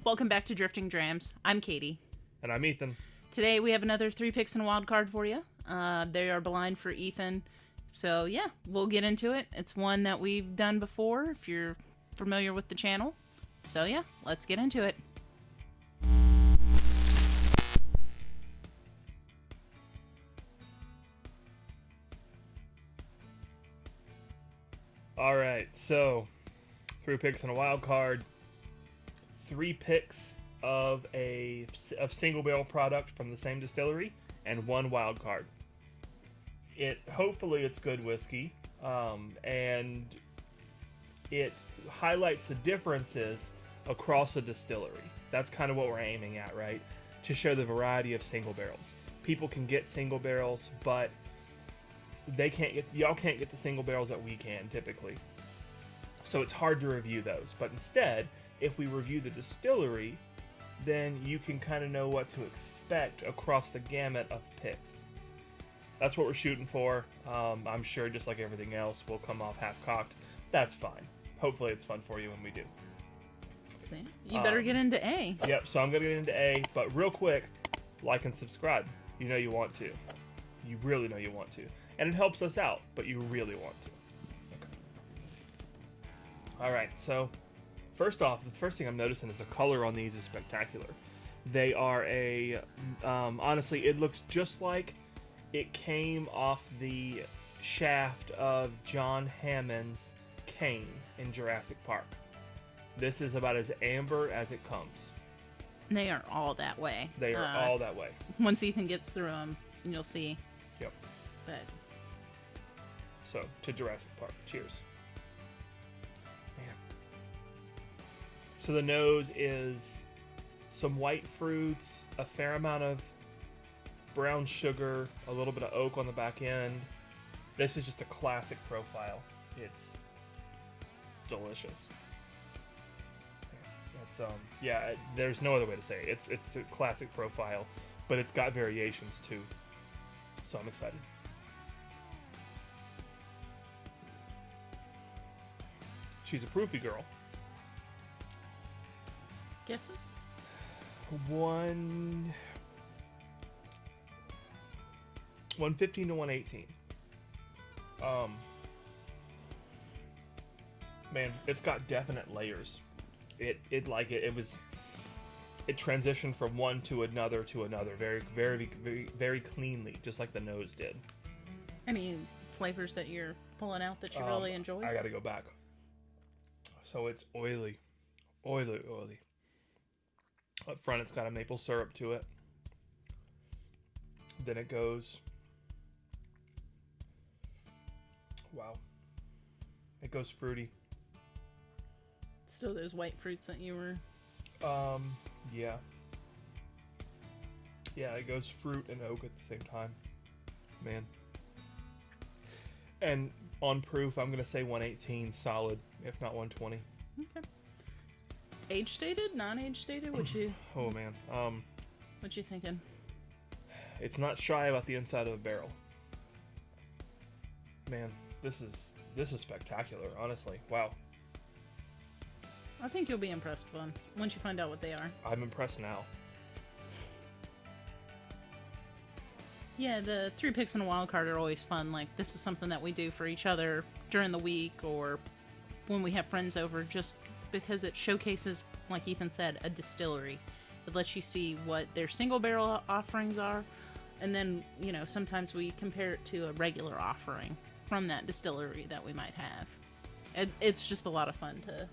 Welcome back to Drifting Drams. I'm Katie. And I'm Ethan. Today we have another 3 picks and a wild card for you. They are blind for Ethan. So yeah, we'll get into it. It's one that we've done before if you're familiar with the channel. So yeah, let's get into it. All right, so 3 picks and a wild card. 3 picks of single barrel product from the same distillery, and 1 wild card. Hopefully it's good whiskey, and it highlights the differences across a distillery. That's kind of what we're aiming at, right? To show the variety of single barrels. People can get single barrels, but y'all can't get the single barrels that we can typically. So it's hard to review those. But instead, if we review the distillery, then you can kind of know what to expect across the gamut of picks. That's what we're shooting for. I'm sure just like everything else, we'll come off half-cocked. That's fine. Hopefully it's fun for you when we do. See? You better get into A. Yep, so I'm going to get into A, but real quick, like and subscribe. You know you want to. You really know you want to. And it helps us out, but you really want to. Okay. All right, so first off, the first thing I'm noticing is the color on these is spectacular. They are honestly, it looks just like it came off the shaft of John Hammond's cane in Jurassic Park. This is about as amber as it comes. They are all that way. They are all that way. Once Ethan gets through them, you'll see. Yep. But so, to Jurassic Park. Cheers. Man. So the nose is some white fruits, a fair amount of brown sugar, a little bit of oak on the back end. This is just a classic profile. It's delicious. It's there's no other way to say it. It's a classic profile, but it's got variations too. So I'm excited. She's a proofy girl. guesses? 115 to 118. Man, it's got definite layers. It transitioned from one to another very, very, very, very cleanly, just like the nose did. Any flavors that you're pulling out that you really enjoy? I gotta go back. So it's oily. Up front, it's got a maple syrup to it. Then it goes... Wow. It goes fruity. Still those white fruits that you were... Yeah. Yeah, it goes fruit and oak at the same time. Man. And on proof, I'm going to say 118 solid, if not 120. Okay. Age stated? Non-age stated? Oh, man. What you thinking? It's not shy about the inside of a barrel. Man, this is spectacular, honestly. Wow. I think you'll be impressed once you find out what they are. I'm impressed now. Yeah, the 3 picks and a wild card are always fun. Like, this is something that we do for each other during the week or when we have friends over, just because it showcases, like Ethan said, a distillery. It lets you see what their single barrel offerings are, and then, sometimes we compare it to a regular offering from that distillery that we might have. It's just a lot of fun to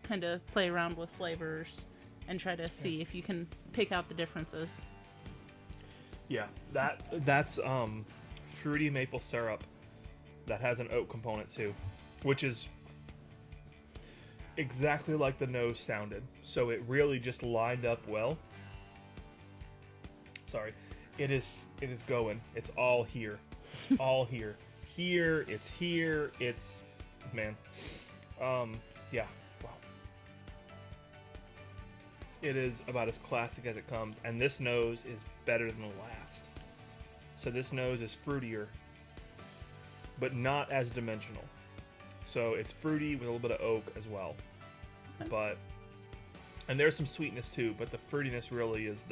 kind of play around with flavors and try to see if you can pick out the differences. Yeah, that's fruity maple syrup that has an oak component too, which is exactly like the nose sounded. So it really just lined up well. Sorry, it is going. It's all here. It's all here. Here, it's man. Yeah. Wow. It is about as classic as it comes, and this nose is better than the last. So this nose is fruitier, but not as dimensional. So it's fruity with a little bit of oak as well. Okay. But And there's some sweetness too, but the fruitiness really is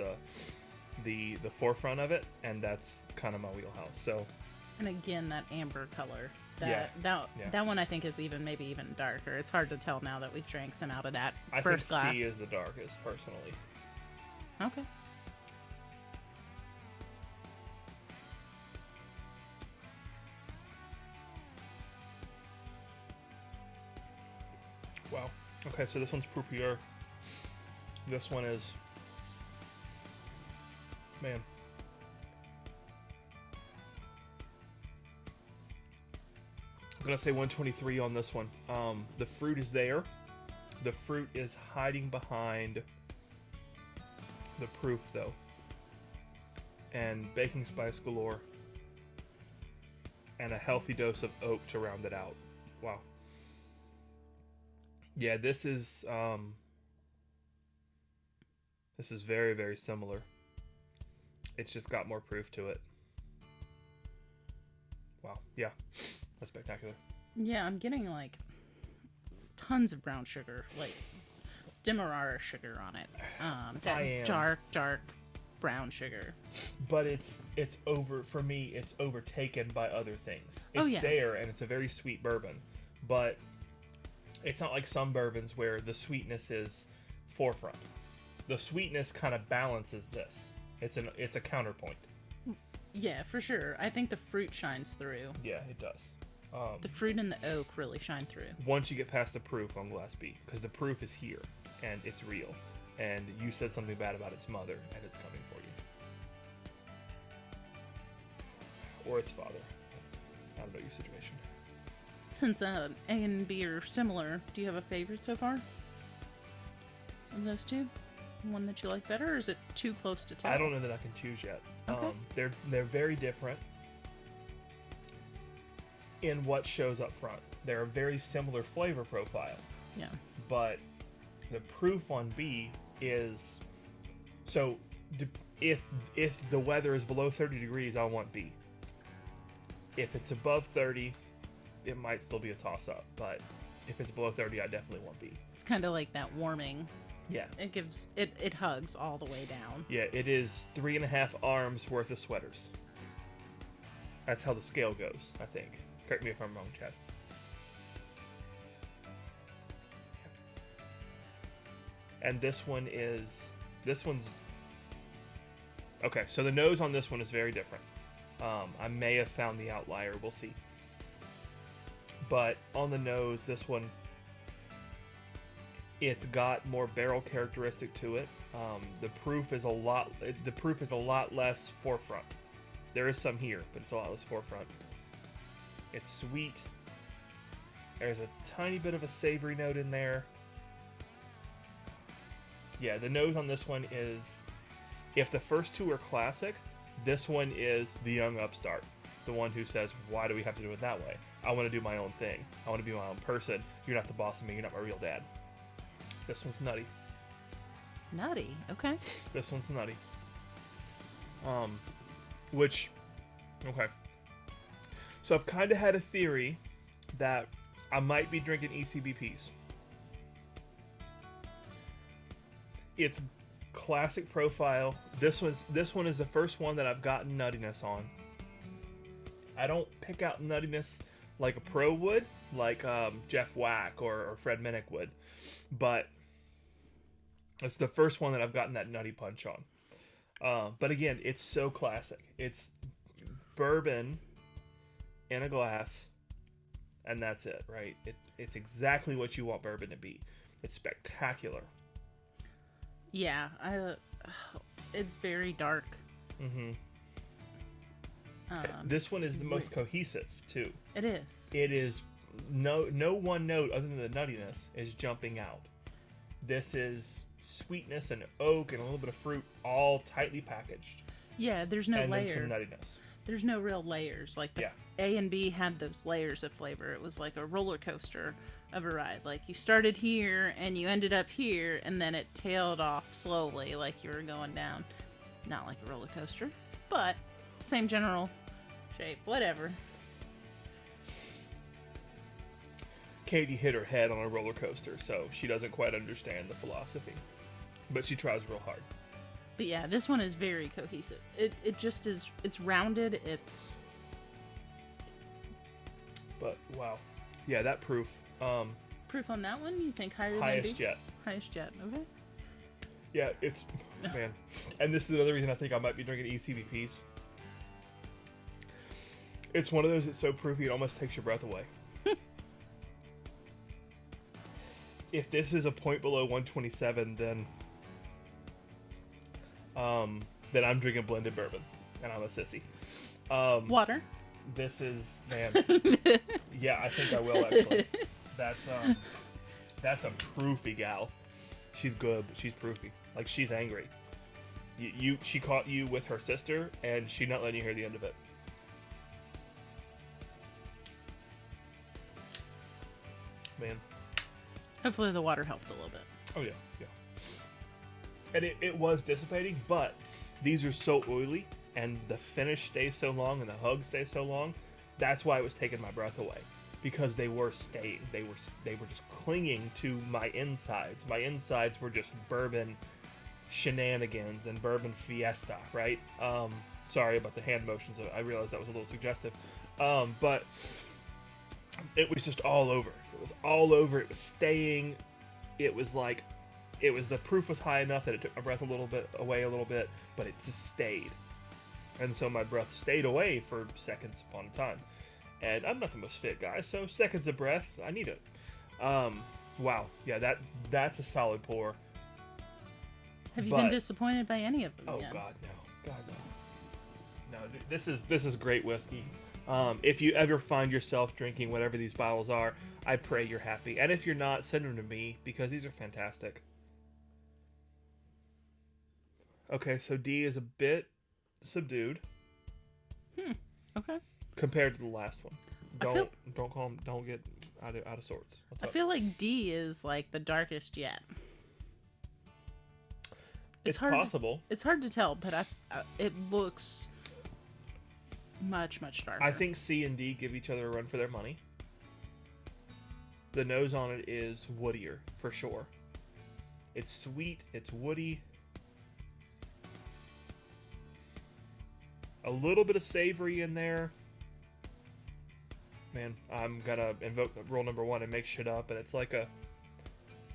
the forefront of it, and that's kind of my wheelhouse. So, and again, that amber color. Yeah. That one I think is maybe even darker. It's hard to tell now that we've drank some out of that I first think glass. C is the darkest, personally. Okay. Wow. Okay, so this one's Proupier. This one is... Man. I'm going to say 123 on this one. The fruit is there. The fruit is hiding behind the proof, though. And baking spice galore. And a healthy dose of oak to round it out. Wow. Yeah, this is very, very similar. It's just got more proof to it. Wow, yeah, that's spectacular. Yeah, I'm getting like tons of brown sugar, like Demerara sugar on it. That dark brown sugar. But it's over, for me, it's overtaken by other things. It's there, and it's a very sweet bourbon, but it's not like some bourbons where the sweetness is forefront. The sweetness kind of balances this. It's a counterpoint. Yeah, for sure. I think the fruit shines through. Yeah, it does. The fruit and the oak really shine through. Once you get past the proof on Glass B, because the proof is here, and it's real. And you said something bad about its mother, and it's coming for you. Or its father. I don't know your situation. Since A and B are similar, do you have a favorite so far? Of those two? One that you like better, or is it too close to tell? I don't know that I can choose yet. Okay. They're very different in what shows up front. They're a very similar flavor profile. Yeah. But the proof on B is... So, if the weather is below 30 degrees, I want B. If it's above 30, it might still be a toss-up. But if it's below 30, I definitely want B. It's kind of like that warming. Yeah. It hugs all the way down. Yeah, it is 3.5 arms worth of sweaters. That's how the scale goes, I think. Correct me if I'm wrong, Chad. And this one's... Okay, so the nose on this one is very different. I may have found the outlier, we'll see. But on the nose, this one... It's got more barrel characteristic to it. The proof is a lot less forefront. There is some here, but it's a lot less forefront. It's sweet. There's a tiny bit of a savory note in there. Yeah, the nose on this one is, if the first two are classic, this one is the young upstart. The one who says, why do we have to do it that way? I want to do my own thing. I want to be my own person. You're not the boss of me. You're not my real dad. This one's nutty. Nutty, okay. This one's nutty. Okay. So I've kind of had a theory that I might be drinking ECBPs. It's classic profile. This one is the first one that I've gotten nuttiness on. I don't pick out nuttiness like a pro would, like Jeff Wack or Fred Minnick would, but it's the first one that I've gotten that nutty punch on. But again, it's so classic. It's bourbon in a glass, and that's it, right? It's exactly what you want bourbon to be. It's spectacular. Yeah, it's very dark. Mm-hmm. This one is the most cohesive, too. It is. It is no one note other than the nuttiness is jumping out. This is sweetness and oak and a little bit of fruit, all tightly packaged. Yeah, there's no layer. And then some nuttiness. There's no real layers. Like the A and B had those layers of flavor. It was like a roller coaster of a ride. Like you started here and you ended up here, and then it tailed off slowly, like you were going down. Not like a roller coaster, but same general shape. Whatever. Katie hit her head on a roller coaster, so she doesn't quite understand the philosophy. but she tries real hard. But yeah, this one is very cohesive. It just is. It's rounded. It's. But wow, yeah, that proof. Proof on that one? You think higher Highest than yet. Highest yet. Okay. Yeah, it's man, and this is another reason I think I might be drinking ECVPs. It's one of those that's so proofy it almost takes your breath away. If this is a point below 127, then I'm drinking blended bourbon, and I'm a sissy. Water. This is, man. Yeah, I think I will actually. That's a proofy gal. She's good, but she's proofy. Like, she's angry. She caught you with her sister, and she's not letting you hear the end of it. Man. Hopefully the water helped a little bit. Oh yeah, yeah. And it was dissipating, but these are so oily, and the finish stays so long, and the hug stays so long. That's why it was taking my breath away, because they were staying. They were just clinging to my insides. My insides were just bourbon shenanigans and bourbon fiesta, right? Sorry about the hand motions. I realized that was a little suggestive, but it was just all over. It was all over. It was staying. It was like, the proof was high enough that it took my breath away a little bit, but it just stayed. And so my breath stayed away for seconds upon a time. And I'm not the most fit guy, so seconds of breath, I need it. Wow. Yeah, that's a solid pour. Have you been disappointed by any of them Oh, yet? God, no. God, no. No, this is great whiskey. If you ever find yourself drinking whatever these bottles are, I pray you're happy. And if you're not, send them to me, because these are fantastic. Okay, so D is a bit subdued. Okay. Compared to the last one. Don't get out of sorts. I feel like D is like the darkest yet. It's possible. It's hard to tell, but it looks much darker. I think C and D give each other a run for their money. The nose on it is woodier, for sure. It's sweet, it's woody. A little bit of savory in there. Man, I'm gonna invoke rule number 1 and make shit up, and it's like a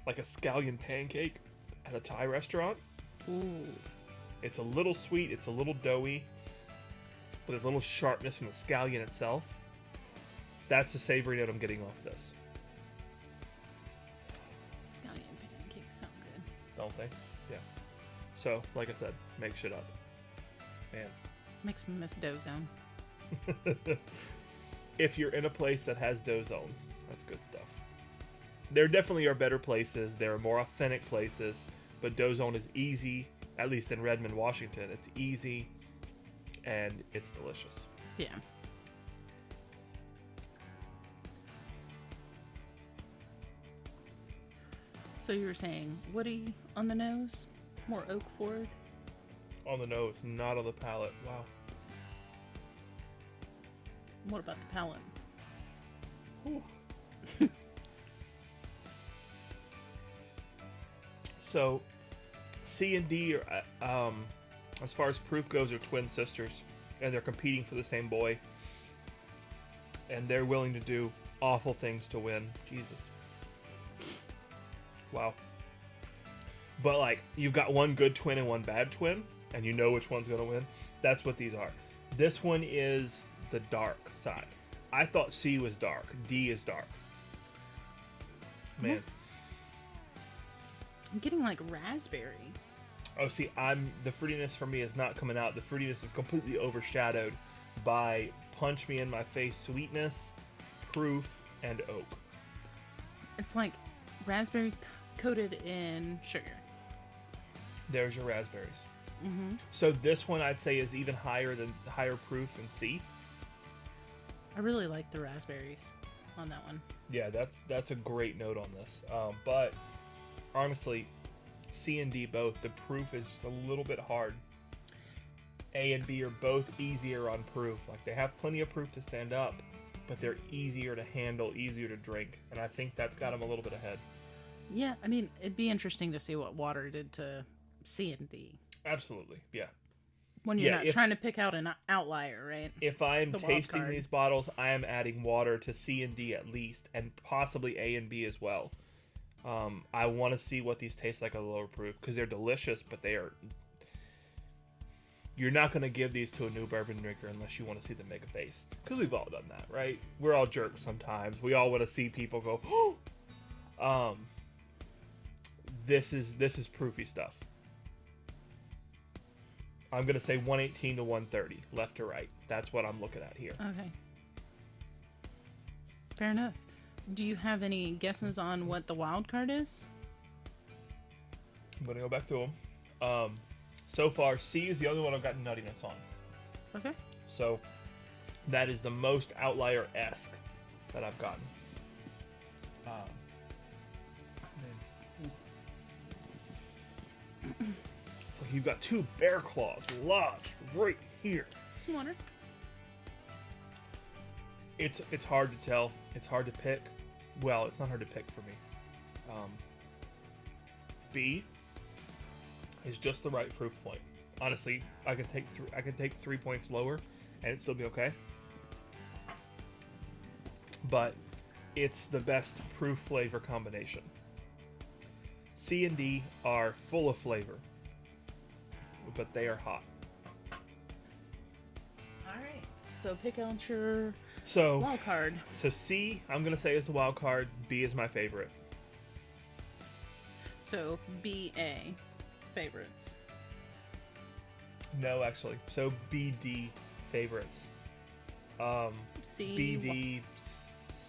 scallion pancake at a Thai restaurant. Ooh. It's a little sweet, it's a little doughy, but a little sharpness from the scallion itself. That's the savory note I'm getting off this. Scallion pancakes sound good. Don't they? Yeah. So, like I said, make shit up. Man. Makes me miss Dozone. If you're in a place that has Dozone, that's good stuff. There definitely are better places. There are more authentic places, but Dozone is easy, at least in Redmond, Washington. It's easy, and it's delicious. Yeah. So you were saying woody on the nose, more oak forward? On the nose, not on the palate. Wow. What about the palate? So, C and D are, as far as proof goes, are twin sisters, and they're competing for the same boy, and they're willing to do awful things to win. Jesus. Wow. But like, you've got one good twin and one bad twin, and you know which one's going to win. That's what these are. This one is the dark side. I thought C was dark. D is dark. Man. I'm getting like raspberries. Oh, see, the fruitiness for me is not coming out. The fruitiness is completely overshadowed by punch me in my face sweetness, proof, and oak. It's like raspberries coated in sugar. There's your raspberries. Mm-hmm. So this one I'd say is even higher proof than C. I really like the raspberries on that one. Yeah, that's a great note on this. But honestly, C and D both, the proof is just a little bit hard. A and B are both easier on proof. Like, they have plenty of proof to stand up, but they're easier to handle, easier to drink. And I think that's got them a little bit ahead. Yeah, I mean, it'd be interesting to see what water did to C and D. Absolutely, yeah. When you're not trying to pick out an outlier, right? If I'm The wild tasting card. these bottles, I am adding water to C and D at least, and possibly A and B as well. I want to see what these taste like at a lower proof, because they're delicious, but they are... You're not going to give these to a new bourbon drinker unless you want to see them make a face. Because we've all done that, right? We're all jerks sometimes. We all want to see people go, oh! This is proofy stuff. I'm going to say 118 to 130, left to right. That's what I'm looking at here. Okay. Fair enough. Do you have any guesses on what the wild card is? I'm going to go back through them. So far, C is the only one I've got nuttiness on. Okay. So that is the most outlier-esque that I've gotten. So you've got two bear claws lodged right here. Some water. It's hard to tell. It's hard to pick. Well, it's not hard to pick for me. B is just the right proof point. Honestly, I could take 3 points lower, and it'd still be okay. But it's the best proof flavor combination. C and D are full of flavor, but they are hot. All right. So pick out your So wild card. So C, I'm gonna say is the wild card. B is my favorite. So BA favorites. No, actually. So BD favorites. C. BD,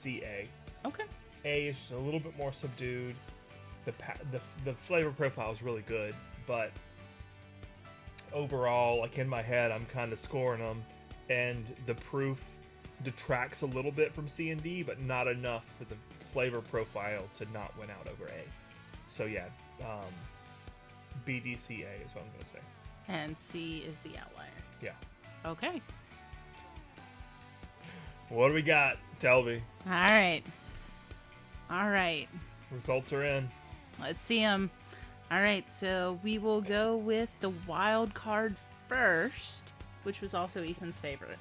CA. Okay. A is just a little bit more subdued. The flavor profile is really good, but overall, like in my head, I'm kind of scoring them, and the proof detracts a little bit from C and D, but not enough for the flavor profile to not win out over A. So yeah, BDCA is what I'm gonna say. And C is the outlier. Yeah. Okay. What do we got? Tell me. All right. All right. Results are in. Let's see them. All right. So we will go with the wild card first, which was also Ethan's favorite.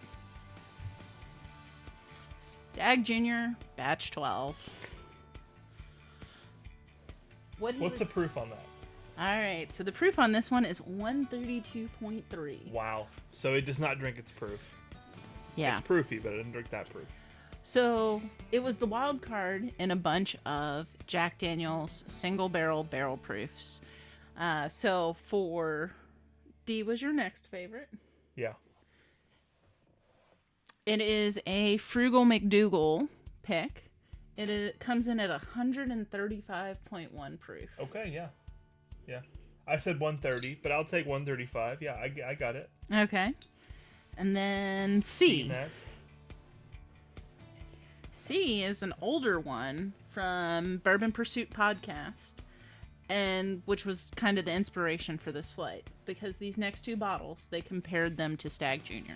Stag Junior Batch 12. What's the proof on that? All right. So the proof on this one is 132.3. Wow. So it does not drink its proof. Yeah. It's proofy, but it didn't drink that proof. So it was the wild card in a bunch of Jack Daniel's single barrel proofs. So for D was your next favorite. Yeah. It is a Frugal McDougal pick. It comes in at 135.1 proof. Okay, yeah. Yeah. I said 130, but I'll take 135. Yeah, I got it. Okay. And then C. Next. C is an older one from Bourbon Pursuit podcast, and which was kind of the inspiration for this flight, because these next two bottles, they compared them to Stag Junior.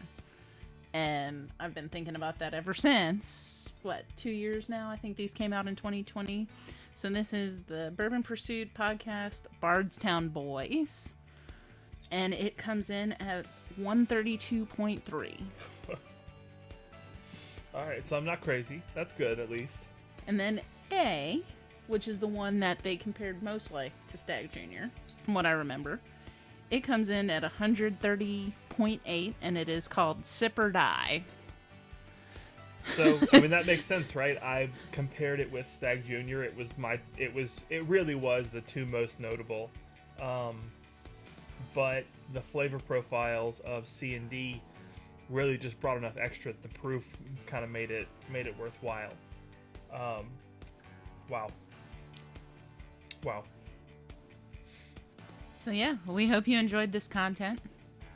And I've been thinking about that ever since, 2 years now? I think these came out in 2020. So this is the Bourbon Pursuit podcast, Bardstown Boys. And it comes in at 132.3. Alright, so I'm not crazy. That's good, at least. And then A, which is the one that they compared most like to Stag Junior, from what I remember. It comes in at 130.8, and it is called Sip or Die. So, I mean, that makes sense, right? I compared it with Stag Junior. It really was the two most notable. But the flavor profiles of C and D really just brought enough extra that the proof kind of made it worthwhile. Wow. So yeah, we hope you enjoyed this content.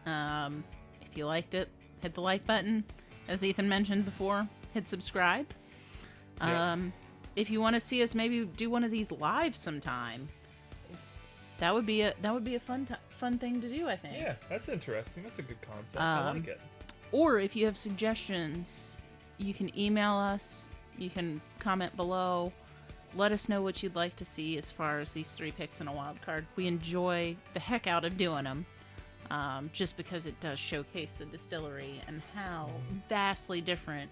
If you liked it, hit the like button. As Ethan mentioned before, hit subscribe. Yeah. If you want to see us maybe do one of these live sometime, that would be a fun thing to do, I think. Yeah, that's interesting. That's a good concept. I like it. Or if you have suggestions, you can email us. You can comment below. let us know what you'd like to see as far as these 3 picks in a wild card. We enjoy the heck out of doing them, just because it does showcase the distillery and how vastly different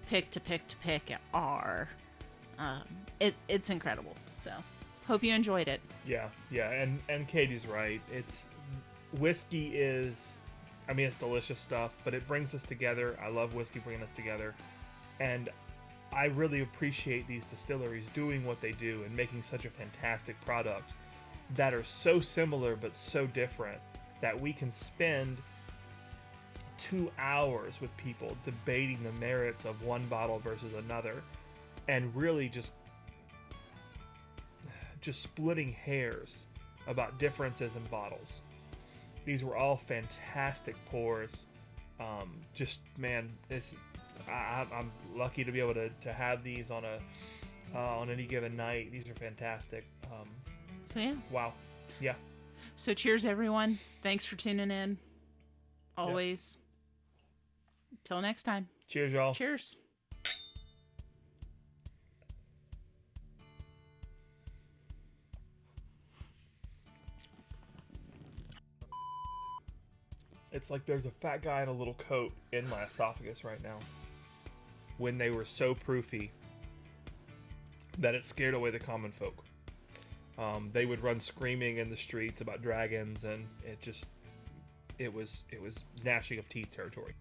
pick to pick to pick are. It's incredible. So, hope you enjoyed it. Yeah, and Katie's right. Whiskey is, I mean, it's delicious stuff, but it brings us together. I love whiskey bringing us together, and I really appreciate these distilleries doing what they do and making such a fantastic product that are so similar but so different that we can spend 2 hours with people debating the merits of one bottle versus another, and really just splitting hairs about differences in bottles. These were all fantastic pours. Man, I'm lucky to be able to have these on any given night. These are fantastic. So yeah. Wow. Yeah. So cheers, everyone. Thanks for tuning in. Always. Till next time. Cheers, y'all. Cheers. It's like there's a fat guy in a little coat in my esophagus right now. When they were so proofy that it scared away the common folk. They would run screaming in the streets about dragons, and it was gnashing of teeth territory.